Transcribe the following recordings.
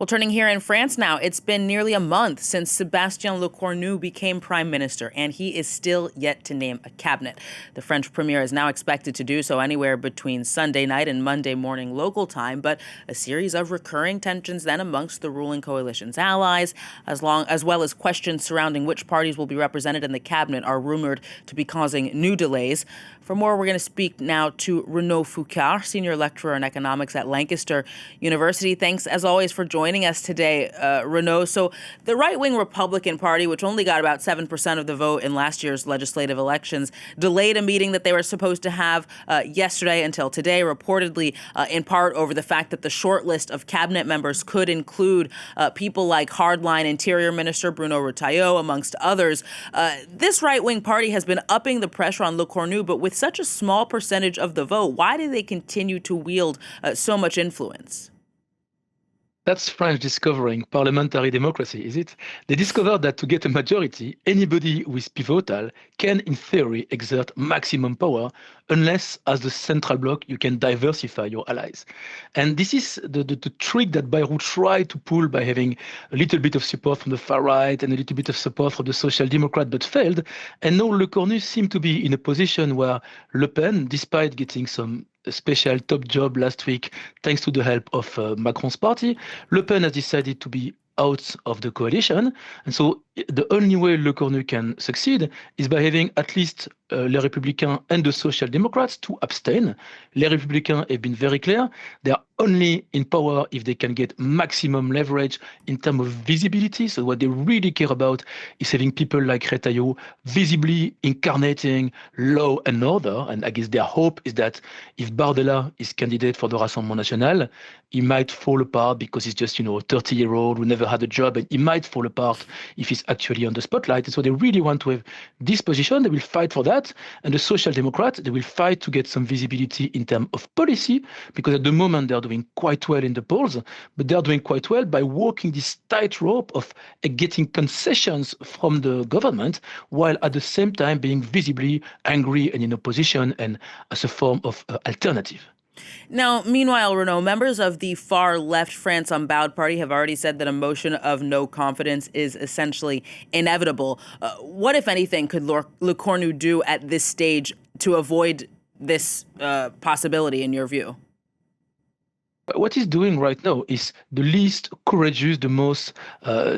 Well, turning here in France now, it's been nearly a month since Sébastien Lecornu became prime minister, and he is still yet to name a cabinet. The French premier is now expected to do so anywhere between Sunday night and Monday morning local time, but a series of recurring tensions then amongst the ruling coalition's allies, as well as questions surrounding which parties will be represented in the cabinet, are rumored to be causing new delays. For more, we're going to speak now to Renaud Foucart, senior lecturer in economics at Lancaster University. Thanks, as always, for joining us today, Renaud. So the right-wing Republican Party, which only got about 7% of the vote in last year's legislative elections, delayed a meeting that they were supposed to have yesterday until today, reportedly in part over the fact that the short list of cabinet members could include people like hardline Interior Minister Bruno Retailleau, amongst others. This right-wing party has been upping the pressure on Lecornu, but with such a small percentage of the vote, why do they continue to wield so much influence? That's France discovering parliamentary democracy, is it? They discovered that to get a majority, anybody who is pivotal can, in theory, exert maximum power, unless, as the central bloc, you can diversify your allies. And this is the trick that Bayrou tried to pull by having a little bit of support from the far right and a little bit of support from the Social Democrat, but failed. And now Lecornu seemed to be in a position where Le Pen, despite getting some special top job last week, thanks to the help of Macron's party, Le Pen has decided to be out of the coalition. And so the only way Lecornu can succeed is by having at least Les Républicains and the Social Democrats to abstain. Les Républicains have been very clear. They are only in power if they can get maximum leverage in terms of visibility. So what they really care about is having people like Retailleau visibly incarnating law and order. And I guess their hope is that if Bardella is candidate for the Rassemblement National, he might fall apart because he's just, a 30-year-old who never had a job, and he might fall apart if he's actually on the spotlight. And so they really want to have this position. They will fight for that. And the Social Democrats, they will fight to get some visibility in terms of policy, because at the moment they're doing quite well in the polls, but they're doing quite well by walking this tightrope of getting concessions from the government, while at the same time being visibly angry and in opposition and as a form of alternative. Now, meanwhile, Renaud, members of the far left France Unbowed party have already said that a motion of no confidence is essentially inevitable. What, if anything, could Lecornu do at this stage to avoid this possibility, in your view? What he's doing right now is the least courageous, the most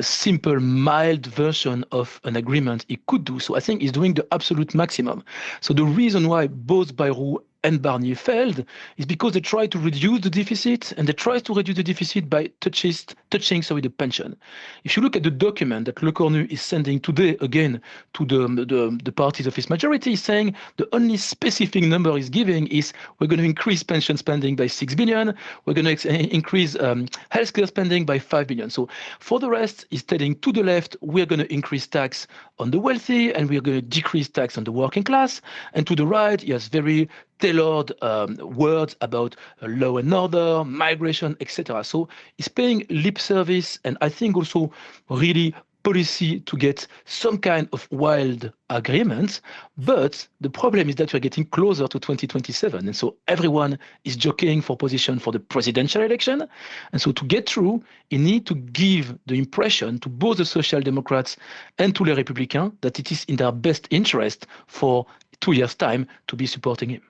simple, mild version of an agreement he could do. So I think he's doing the absolute maximum. So the reason why both Bayrou and Barnier failed is because they tried to reduce the deficit, and they tried to reduce the deficit by touching the pension. If you look at the document that Lecornu is sending today again to the parties of his majority, he's saying the only specific number he's giving is we're going to increase pension spending by 6 billion, we're going to increase healthcare spending by 5 billion. So for the rest, he's telling to the left, we're going to increase tax on the wealthy and we're going to decrease tax on the working class. And to the right, he has very tailored words about law and order, migration, etc. So he's paying lip service, and I think also really policy to get some kind of wild agreement. But the problem is that we're getting closer to 2027. And so everyone is jockeying for position for the presidential election. And so to get through, you need to give the impression to both the Social Democrats and to Les Républicains that it is in their best interest for 2 years' time to be supporting him.